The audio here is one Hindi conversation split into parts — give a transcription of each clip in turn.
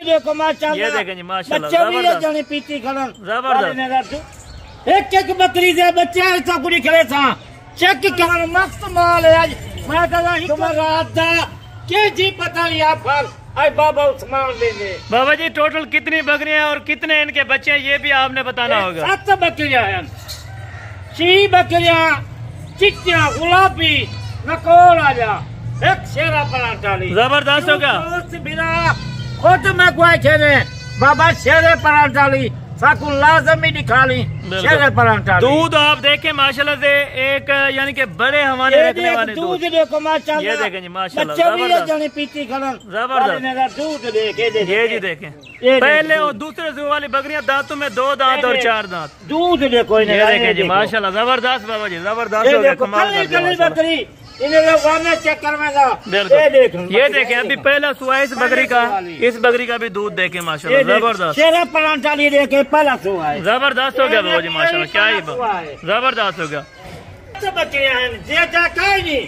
देखो माशाल्लाह, ये देखें जी माशाल्लाह, बच्चे भी जबरदस्त जाने पीती खड़न जबरदस्त। एक एक बकरी दे बच्चे ऐसा कुछ खड़े था चेक करन मस्त माल है। आज मैं कहा तुम्हारा रात दा के जी पता नहीं आप आज बाबा उस्मान देंगे। बाबा जी टोटल कितनी बकरियां और कितने इनके बच्चे हैं ये भी आपने बताना होगा। 7 बकरियां हैं, 6 बकरियां चिट्टियां गुलाबी नकोर आजा, एक शेरा परांठाली जबरदस्त होगा। बिना खुद में कोई खेले बाबा शेरे परांठाली साकू लाजमी निकाली शेरे परांठाली। दूध आप देखें माशाल्लाह से एक यानी कि बड़े हमारे रखने वाले दूध देखो माशाल्लाह, ये देखें जी माशाल्लाह, बच्चे भी जबरदस्त जाने पीती खड़न जबरदस्त दूध देखे ये जी देखें। पहले और दूसरे जुआ वाली बकरियां दांतों में 2 दांत और 4 दांत। दूध देखो ये देखें जी माशाल्लाह जबरदस्त बाबा जी जबरदस्त हो गया, कमाल कर दिया माशाल्लाह। बकरी इन्हें चेक करवाएगा। बिल्कुल ये देखें अभी पहला सुआ इस बकरी का, इस बकरी का भी दूध देखें माशाल्लाह जबरदस्त। शेरा परांठाली देखे पहला सुआ है, जबरदस्त हो गया बाबा जी माशाल्लाह, क्या ही जबरदस्त हो गया। बकरियां हैं जेठा कहीं नहीं,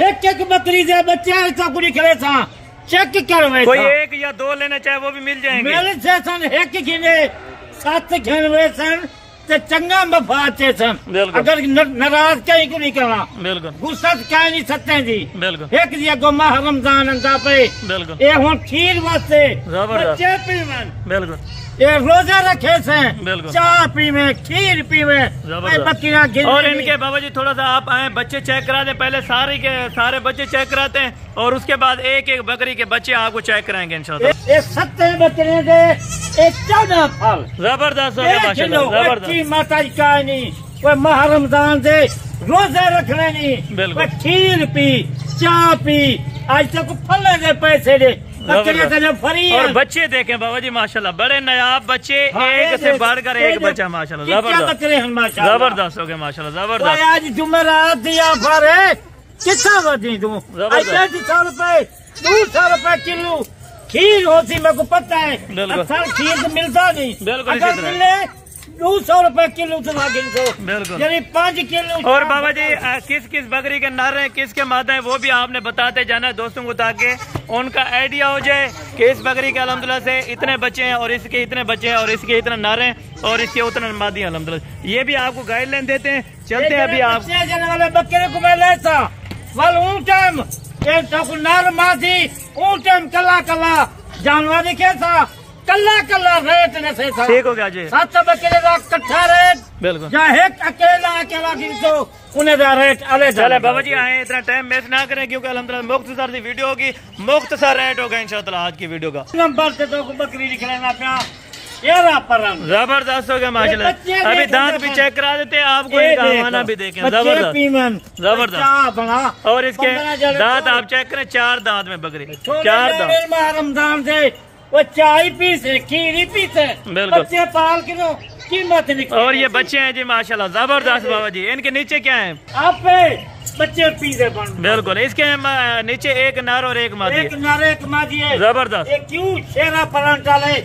एक एक बकरी दे बच्चे ऐसा कुछ खड़े था चेक करवे। कोई 1 या 2 लेना चाहे वो भी मिल जाएंगे। मेरे से सन एक गिने 7 गिनवे सन ते चंगा मफाद थे सन। अगर नाराज कहीं को नहीं करना बिल्कुल गुस्सा कह नहीं सकते जी। बिल्कुल एक दिया गो माह रमजान अंदा पे बिल्कुल ये हुन खीर वास्ते जबरदस्त बच्चे पीवन बिल्कुल ये रोजा रखे से बिल्कुल चाय पीवे खीर पीवे बकरियां गिन। और इनके बाबा जी थोड़ा सा आप आए बच्चे चेक करा दें, पहले सारे के सारे बच्चे चेक कराते हैं और उसके बाद एक एक बकरी के बच्चे आपको चेक कराएंगे इंशाल्लाह। ये 7 बकरियां दे एक 14 फल जबरदस्त हो गया माशाल्लाह जबरदस्त। माता जी का नहीं कोई माह रमजान से रोजे रखने नहीं बिल्कुल खीर पी चाय पी आज तक फल दे पैसे दे फ्री। और बच्चे देखें बाबा जी माशाल्लाह बड़े नायाब बच्चे, एक से बढ़कर एक बच्चा माशाल्लाह जबरदस्त जबरदस्त हो गया माशाल्लाह जबरदस्त। आज जुमेरात दिया फर है कितना बची तू 100 रुपए 200 रुपए किलो खीर होती मेरे को पता है। अक्सर खीर तो मिलता नहीं, बिल्कुल मिले 200 रुपए किलो तो बिल्कुल यानी 5 किलो। और बाबा जी किस किस बकरी के नर हैं किस के मादा हैं वो भी आपने बताते जाना दोस्तों को, ताकि उनका आइडिया हो जाए कि इस बकरी के अल्हम्दुलिल्लाह से इतने बच्चे हैं और इसके इतने बच्चे हैं और इसके इतने नर हैं और इसके उतने मादी हैं अल्हम्दुलिल्लाह। ये भी आपको गाइडलाइन देते हैं। चलते हैं अभी आप वाले बकरे को मैं लेता टाइम नर मादी टाइम कला कला जानवर दिखे था कल्ला कल्ला रेट नसे था। ठीक हो गया जी 7 बकरे का इकट्ठा रेट बिल्कुल चाहे अकेला अकेला गिनतो उन्हें रेट अलग। चले बाबा जी आए इतना टाइम वेस्ट ना करें क्योंकि अल्हम्दुलिल्लाह मुख्तसर सी वीडियो होगी, मुख्तसर रेट होगा इंशाअल्लाह आज की वीडियो का। नंबर से तो बकरी निकलेगा प्या जबरदस्त हो गया माशाल्लाह। अभी दांत भी चेक करा देते हैं आपको, इनका हवाना भी देखें जबरदस्त जबरदस्त। और इसके दांत आप चेक करें 4 दांत में बकरी 4 दांत। रमजान से वो चाय पीसे खीरी पीसे बच्चे पाल किलो कीमत निकल। और ये बच्चे हैं जी माशाल्लाह जबरदस्त बाबा जी। इनके नीचे क्या है आप बच्चे पीसे बिल्कुल इसके नीचे एक नर और एक मादी, एक नर एक मादी है जबरदस्त। क्यों शेरा परांठा ले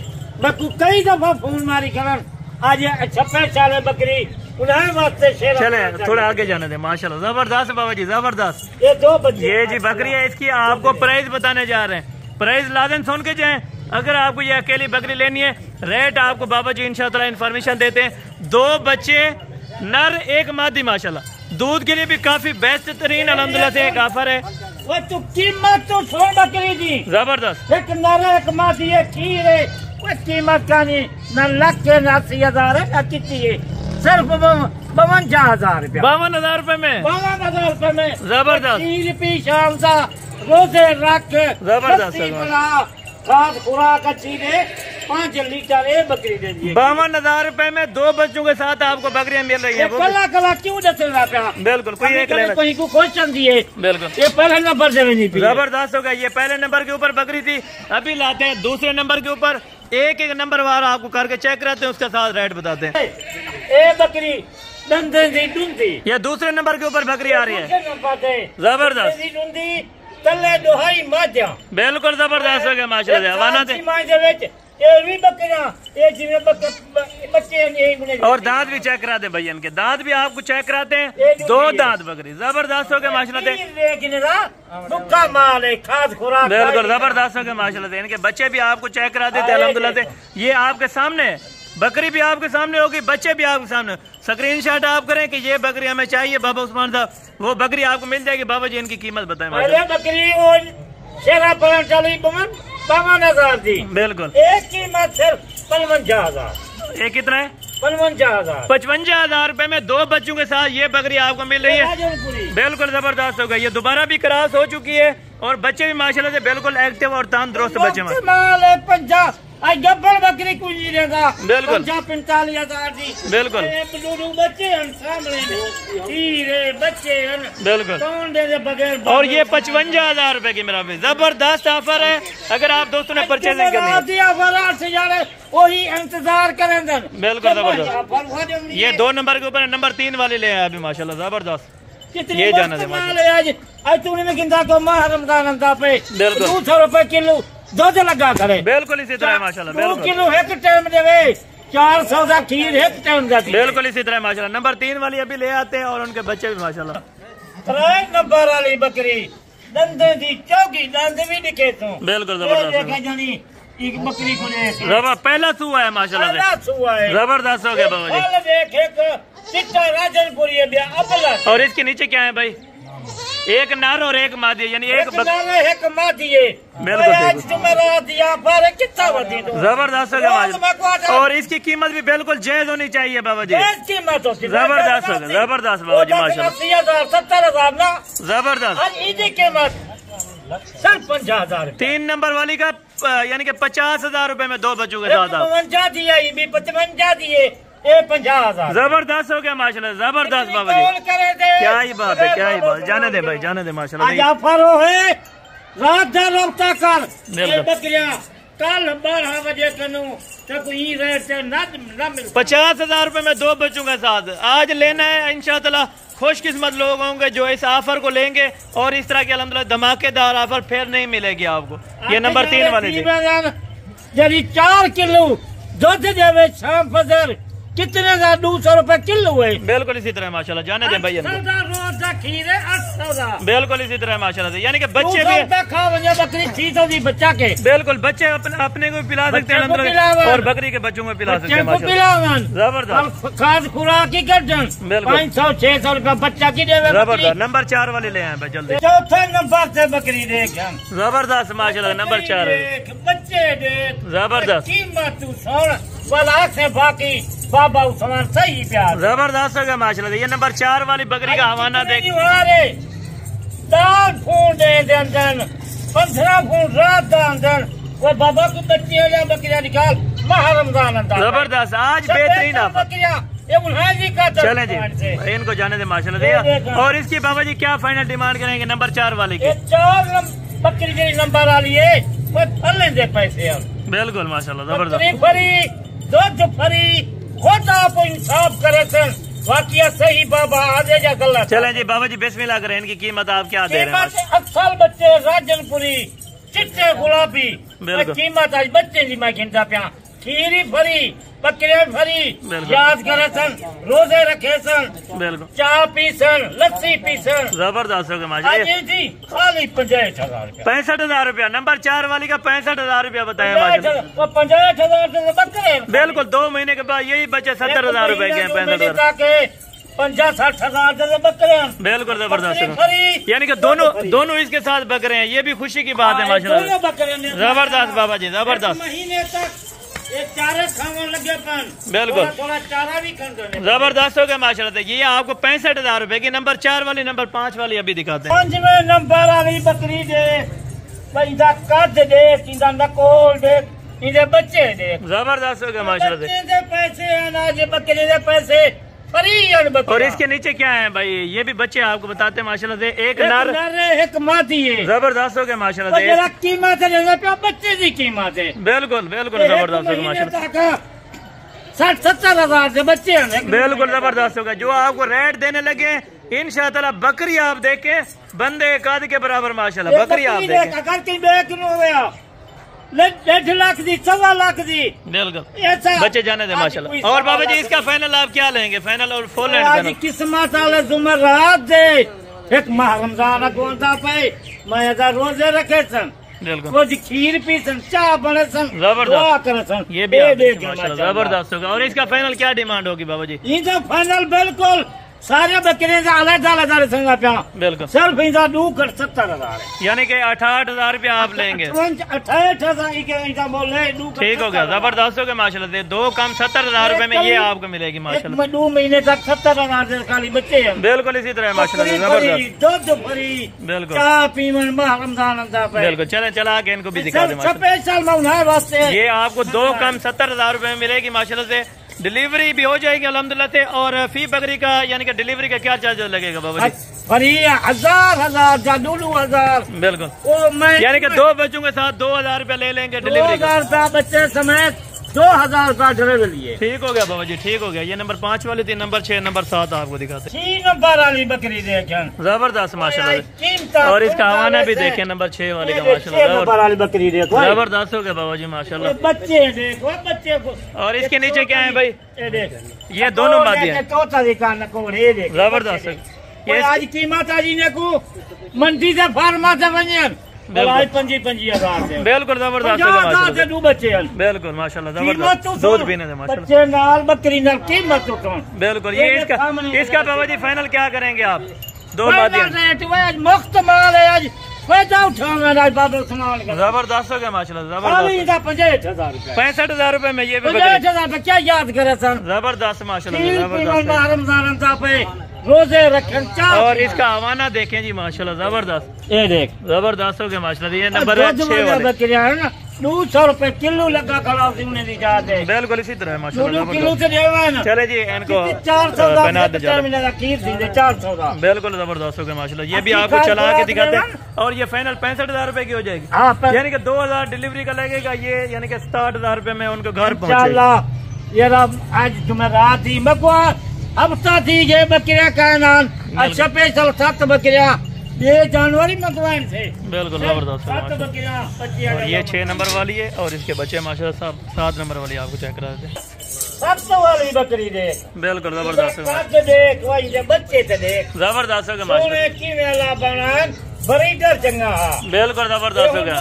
कई दफा फोन मारी करन आज 56 साल बकरी उन्हें वास्ते शेरा। चले थोड़ा आगे जाने दे माशाल्लाह जबरदस्त बाबा जी जबरदस्त। ये 2 बच्चे ये जी बकरी है, इसकी आपको प्राइस बताने जा रहे हैं। प्राइस लाजम सुन के जाए। अगर आपको ये अकेली बकरी लेनी है रेट आपको बाबा जी इंशाअल्लाह इन्फॉर्मेशन देते हैं। 2 बच्चे नर 1 मादी माशाल्लाह। दूध के लिए भी काफी बेस्ट तरीन अल्हम्दुलिल्लाह से एक ऑफर है। वो तो कीमत तो 100 बकरी दी जबरदस्त। एक नर एक मादी है खीर है कोई कीमत का नहीं न लाख के 80,000 है न कितनी है सिर्फ 52,000 रुपया 52,000 रुपए में 52,000 रुपए में जबरदस्त। खीर पी शाम सा रोजे रख जबरदस्त खाद खुराक अच्छी है 5 लीटर ये बकरी दे दी 52,000 रुपए में 2 बच्चों के साथ आपको बकरियां मिल रही है। कला कला क्यों दस बिल्कुल कोई एक लेना कोई को क्वेश्चन दिए बिल्कुल ये पहले नंबर से नहीं जबरदस्त हो गया। ये पहले नंबर के ऊपर बकरी थी, अभी लाते हैं दूसरे नंबर के ऊपर। एक एक नंबर वार आपको करके चेक कराते हैं उसके साथ रेट बताते हैं। ये बकरी डूंदी ये दूसरे नंबर के ऊपर बकरी आ रही है जबरदस्त तले दोहाई माध्या बिल्कुल जबरदस्त हो गया माशाल्लाह। हवाना ये भी बकरियां, ये जिन्हें बच्चे हैं। और दांत भी चेक करा दे भाई, इनके दांत भी आपको चेक कराते हैं। 2 दांत बकरी जबरदस्त हो गए माशाल्लाह से, माल है, खाद खुराक बिल्कुल जबरदस्त हो गए माशाल्लाह से। इनके बच्चे भी आपको चेक करा देते हैं अल्हम्दुलिल्लाह से। ये आपके सामने बकरी भी आपके सामने होगी, बच्चे भी आपके सामने। स्क्रीनशॉट आप करें कि ये बकरी हमें चाहिए बाबा उस्मान साहब, वो बकरी आपको मिल जाएगी। बाबा जी इनकी कीमत बताएं। बकरी शेरा पर चली 52,000 दी, बिल्कुल एक कीमत सिर्फ 55,000। ये कितना है? 55,000। 55,000 रुपए में 2 बच्चों के साथ ये बकरी आपको मिल रही है। बिल्कुल जबरदस्त हो गई। ये दोबारा भी क्रॉस हो चुकी है और बच्चे भी माशाल्लाह से बिल्कुल एक्टिव और तंदुरुस्त बच्चे में। गब्बर बकरी कुछ नहीं देगा, बिल्कुल 45,000 दी, बिल्कुल बच्चे सामने बच्चे बिल्कुल कौन दे बगैर। और ये 55,000 रुपए की मेरा भी जबरदस्त ऑफर है। अगर आप दोस्तों ने परचेजिंग करनी है वही इंतजार करेंगे। बिल्कुल जबरदस्त। ये 2 नंबर के ऊपर नंबर 3 वाले ले आए अभी माशाल्लाह जबरदस्त। ये जाना दे आज तूने में गिनता को माह रमजान पे बिल्कुल 200 रुपए किलो दूध लगा करे। बिल्कुल इसी तरह माशाल्लाह। 2 किलो एक टाइम देवे, 400 का खीर एक टाइम जाती। बिल्कुल इसी तरह माशाल्लाह। नंबर 3 वाली अभी ले आते हैं और उनके बच्चे भी माशाल्लाह। 3 नंबर वाली बकरी दंदे दी चौकी दंद भी दिखे तो बिल्कुल जबरदस्त जानी एक बकरी को ले जबर पहला सुआ है माशाल्लाह से, जबरदस्त हो गया बाबा जी। देख एक चिट्टा राजनपुरी है अपला। और इसके नीचे क्या है भाई? एक नर और एक मादी, यानी एक मादी है। बिल्कुल कितना जबरदस्त हो गया। और इसकी कीमत भी बिल्कुल जायज होनी चाहिए बाबा जी। कीमत जबरदस्त हो गया, जबरदस्त बाबा जी माशाल्लाह। 70,000 ना जबरदस्त। इसकी कीमत सिर्फ 50,000। 3 नंबर वाली का यानी कि 50,000 रुपए में 2 बच्चों के साथ 55 दिया, 55 दिए, 50,000। जबरदस्त हो गया माशाल्लाह, जबरदस्त बाबा जी। क्या ही बात है, क्या ही बात। जाने दे भाई, जाने दे माशाल्लाह। ऑफर है रात का रब्ता कर बकरियां कल 12 बजे करूँ तो कोई रेट न मिल। 50,000 रुपए में 2 बच्चों के साथ आज लेना है इंशाअल्लाह। खुशकिस्मत लोग होंगे जो इस ऑफर को लेंगे और इस तरह के अल्हम्दुलिल्लाह धमाकेदार ऑफर फिर नहीं मिलेगी आपको। ये नंबर 3 वाले जी 4 किलो दूध देवे शाम फजर कितने का 200 रुपए किलो है। बिल्कुल इसी तरह माशाल्लाह। जाने दे भाई खीर है 800। बिल्कुल इसी तरह माशाल्लाह। यानी कि बच्चे भी बकरी 600 बच्चा के बिल्कुल बच्चे अपने को पिला सकते हैं और बकरी के बच्चों को पिला सकते हैं। जबरदस्त खाद खुराक की गर्दन 500-600 रुपया बच्चा की देवे। जबरदस्त। नंबर 4 वाले ले आए भाई जल्दी। 4 नंबर से बकरी देख जबरदस्त माशाल्लाह। नंबर 4 बच्चे देख जबरदस्त। कीमत तू वाला से बाकी बाबा उस्मान सही प्यार जबरदस्त हो गया माशाल्लाह। ये नंबर 4 वाली बकरी का हवाना देख। दाल फूल दे अंदर 15 फूल रात का अंदर वो बाबा की बच्ची है बकरियां निकाल माह रमजान अंदर। जबरदस्त। आज बेहतरीन बकरियां का चले जी इनको जाने दे माशाल्लाह। और इसकी बाबा जी क्या फाइनल डिमांड करेंगे नंबर 4 वाले की? 4 बकरी जी नंबर वाली है वो फल दे पैसे। बिल्कुल माशाल्लाह जबरदस्त। फरी दूध फरी खुद आप इंसाफ करे थे वाकिया सही बाबा आगे जा गलत। चलें जी बाबा जी बिस्मिल्लाह करें। इनकी कीमत आप क्या दे रहे हैं? अक्सर बच्चे राजनपुरी चिट्टे गुलाबी कीमत आज बच्चे जी मैं गिनता पिया। खीरी फरी बकरियां फरी याद करे सन रोजे रखे सन बिल्कुल चाय पी सन लस्सी पी सन। जबरदस्त हो गया माशाल्लाह जी खाली 65,000 रुपया। 65,000 रुपया। नंबर 4 वाली का 65,000 रुपया बताया माशाल्लाह। 65,000 बकरे बिल्कुल 2 महीने के बाद यही बच्चे 70,000 रुपए के 65,000 50-60,000 बकरे। बिल्कुल जबरदस्त। यानी कि दोनों इसके साथ बकरे हैं। ये भी खुशी की बात है माशाल्लाह। जबरदस्त बाबा जी जबरदस्त। महीने तक चारे खाने लगे बिल्कुल थोड़ा चारा भी जबरदस्त हो गया माशाल्लाह। ये आपको 65,000 रुपए की नंबर 4 वाली नंबर 5 वाली अभी दिखाते हैं। 5वें नंबर वाली बकरी दे इधर कद देख इधर नकोल देख इधर बच्चे देख। जबरदस्त हो गया माशाल्लाह। पैसे अनाज बकरी दे पैसे और इसके नीचे क्या है भाई? ये भी बच्चे आपको बताते हैं माशाल्लाह से। एक नर एक मादी है। जबरदस्त हो गया माशाल्लाह से। कीमत है बच्चे की कीमत है। बिल्कुल बिल्कुल जबरदस्त हो गया माशाल्लाह। 60-70,000 से बच्चे हैं। बिल्कुल जबरदस्त होगा। जो आपको रेट देने लगे इंशाअल्लाह बकरी आप देखे बंदे काद के बराबर माशाल्लाह। बकरी आप देखे 1.5 लाख दी 1.25 लाख दी बिल्कुल बच्चे जाने दे माशाल्लाह। और बाबा जी इसका फाइनल आप क्या लेंगे? फाइनल और फुल एंड किस्मत वाले जुमेरात दे एक माह रमजान गोंदा पे मैं रोजे रखे सन बिल्कुल खीर पी सन चाह बने सन जबरदस्त सन ये भी जबरदस्त होगा। और इसका फाइनल क्या डिमांड होगी बाबा जी? ये फाइनल बिल्कुल सारे बकरे संगा प्या बिल्कुल सिर्फ 2,70,000 यानी कि 68,000 रुपया आप लेंगे। 68,000 ठीक हो गया जबरदस्त हो गया माशाल्लाह। 2 कम 70,000 रुपए में ये आपको मिलेगी माशाल्लाह। 2 महीने तक 70,000 से खाली बच्चे हैं बिल्कुल इसी तरह माशाल्लाह जबरदस्त दूध फ्री बिल्कुल चाह पीवन रमजान बिल्कुल। चले चला के इनको भी दिखा दे। ये आपको 2 कम 70,000 रुपए में मिलेगी माशाल्लाह से। डिलीवरी भी हो जाएगी अल्हम्दुलिल्लाह से। और फी बकरी का यानी कि डिलीवरी का क्या चार्ज लगेगा बाबा जी? फ्री 1,000 बिल्कुल यानी कि 2 बच्चों के साथ 2,000 रुपया ले लेंगे डिलीवरी का। 2,000 बच्चे समेत 2,000 रुपया डिलीवरी लिए। ठीक हो गया बाबा जी ठीक हो गया। ये नंबर 5 वाली थी, नंबर 6 नंबर 7 आपको दिखाते। 3 नंबर वाली बकरी देखें जबरदस्त माशाल्लाह। और इसका हवाना भी देखें नंबर 6 वाले का माशाल्लाह बकरी देखो जबरदस्त हो गया बाबा जी माशाल्लाह। बच्चे देखो बच्चे को। और इसके नीचे क्या है भाई? ये दोनों मादी है जबरदस्त। ये आज कीमत आज को मंडी से फार्मा से बनिए 25,000 से बिल्कुल जबरदस्त बिल्कुल माशाल्लाह जबरदस्त दूध पीने से बच्चे नाल बकरी नाल कीमत बिल्कुल। ये इसका बाबा जी फाइनल क्या करेंगे आप? 2 मुफ्त माल है आज पैसा उठाऊंगा जबरदस्त हो गया माशाल्लाह जबरदस्त। 65,000 रुपए में ये भी 65,000 क्या याद करे सर जबरदस्त माशाल्लाह रोजे रखन। और इसका हवाना देखें जी माशाल्लाह जबरदस्त। ये देख जबरदस्त हो गया माशाल्लाह। ये नंबर 6 वाले बकरियां है ना 200 रुपए किलो लगा खड़ा उन्हें दी जाते हैं बिल्कुल इसी तरह माशाल्लाह किलो से ना। चले जी इनको 400 बिल्कुल जबरदस्त हो गया माशाल्लाह। ये भी आपको चला के दिखाते हैं। और ये फाइनल 65,000 रुपए की हो जाएगी यानी कि 2,000 डिलीवरी का लगेगा ये यानी कि 60,000 रुपए में उनको घर पहुँचेगा। यार आज तुम्हें ही मकवा हफ्ता थी ये बकरिया का नाम अच्छा स्पेशल 7 बकरिया ये जानवरी मंगवाए थे बिल्कुल जबरदस्त। और ये 6 नंबर वाली है और इसके बच्चे माशाल्लाह 7 नंबर वाली आपको चेक करा देते हैं। 7 वाली बकरी देख बिल्कुल जबरदस्त देख वही बच्चे से देख जबरदस्त हो गया माशाल्लाह। की वेला बना बड़ी डर चंगा बिल्कुल जबरदस्त हो गया।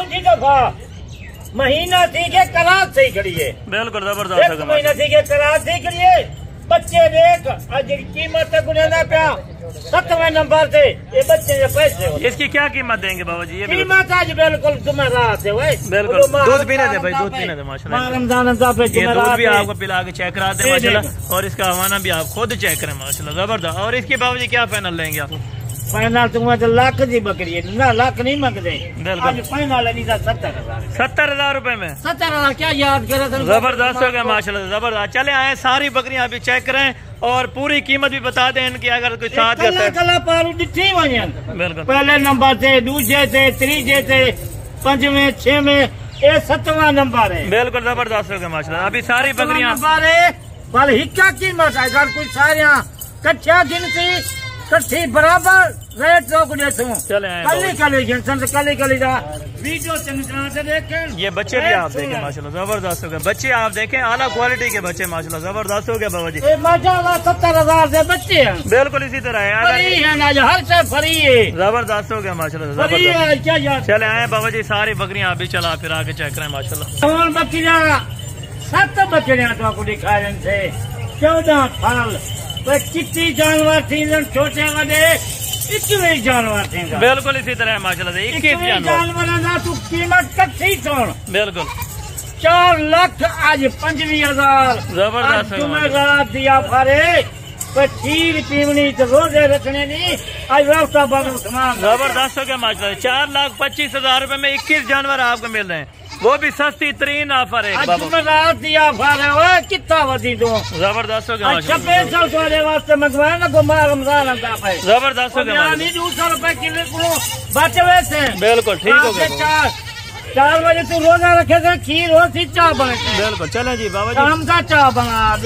महीना थी के करार से खड़ी है बिल्कुल जबरदस्त हो गया। महीना थी के करार से खड़ी है बच्चे देख आज कीमत गुनेना प्या 7वें नंबर से ये बच्चे के पैसे इसकी क्या कीमत देंगे बाबा जी? ये कीमत आज बिल्कुल जुमेरात है भाई बिल्कुल दूध पीने दे भाई दूध पीने दे माशाल्लाह। रमजान दूध भी आपको पिला के चेक कराते हैं माशाल्लाह। और इसका हवाना भी आप खुद चेक करें माशाल्लाह जबरदस्त। और इसके बाबा जी क्या फाइनल लेंगे आप? फाइनल तुम्हें तो लाख की बकरी है ना लाख नहीं मांगते फाइनल 70,000 रुपए में 70,000 क्या याद करे जबरदस्त हो गया माशाल्लाह जबरदस्त। चले आए सारी बकरियां अभी चेक करें और पूरी कीमत भी बता दें इनकी अगर कोई साथ बिल्कुल पहले नंबर से दूसरे से तीसरे से 5वें 6वें ये 7वां नंबर है बिल्कुल जबरदस्त हो गया माशाल्लाह। अभी सारी बकरियां हिक्का कीमत है अगर कोई सारियां कच्चा गिनती कट्ठी बराबर रेट वीडियो से देखें। ये बच्चे भी आप देखें माशाल्लाह जबरदस्त हो गए। बच्चे आप देखें आला क्वालिटी के बच्चे माशाल्लाह जबरदस्त हो गया बाबा जी माशाल्लाह। 70,000 से बच्चे हैं बिल्कुल इसी तरह है हर से फ्री है जबरदस्त हो गया माशाल्लाह जबरदस्त। चले आए बाबा जी सारी बकरियां अभी चला फिर आके चेक करें माशाल्लाह। बकरियां 7 बकरियां तो दिखाए 14 फल कितनी जानवर थी छोटे बड़े 21 जानवर थे बिल्कुल इसी तरह माशाल्लाह से 21 जानवर तू कीमत कट्ठी छोड़ बिल्कुल 4 लाख आज 25,000 जबरदस्त जुमेरात दिया फारे खीर पीवनी तो रोजे रखने नहीं आज रास्ता बाबू सामान जबरदस्त हो गया माशाल्लाह। 4,25,000 रुपए में 21 जानवर आपको मिल रहे हैं वो भी सस्ती तरीन ऑफर है जुमेरात दिया फारे कितना वधी दो जबरदस्त हो गया। स्पेशल तुम्हारे वास्ते मंगवाया ना गुमार रमजान जबरदस्त हो गया 200 रुपए किलो बचे हुए थे बिल्कुल ठीक हो गया। 4 बजे तू रोजा रखे थे खीर हो सी चाह बने बिल्कुल। चले जी बाबा जी शाम का चाह बना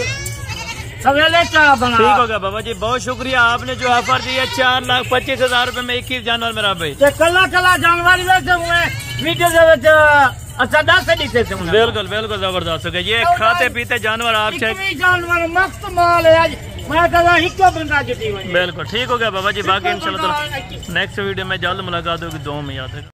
सवेरे चाह बना ठीक हो गया बाबा जी बहुत शुक्रिया आपने जो ऑफर दी है। 4,25,000 रुपए में 21 जानवर मेरा भाई कला जानवर वैसे हुए वीडियो अच्छा 10 लीते से बिल्कुल बिल्कुल जबरदस्त हो गया। ये खाते पीते जानवर आप जानवर मस्त माल है आज मैं कहता हिको बंदा जुटी हुई। बिल्कुल ठीक हो गया बाबा जी। बाकी इंशाल्लाह नेक्स्ट वीडियो में जल्द मुलाकात होगी। दुआ में याद रखना।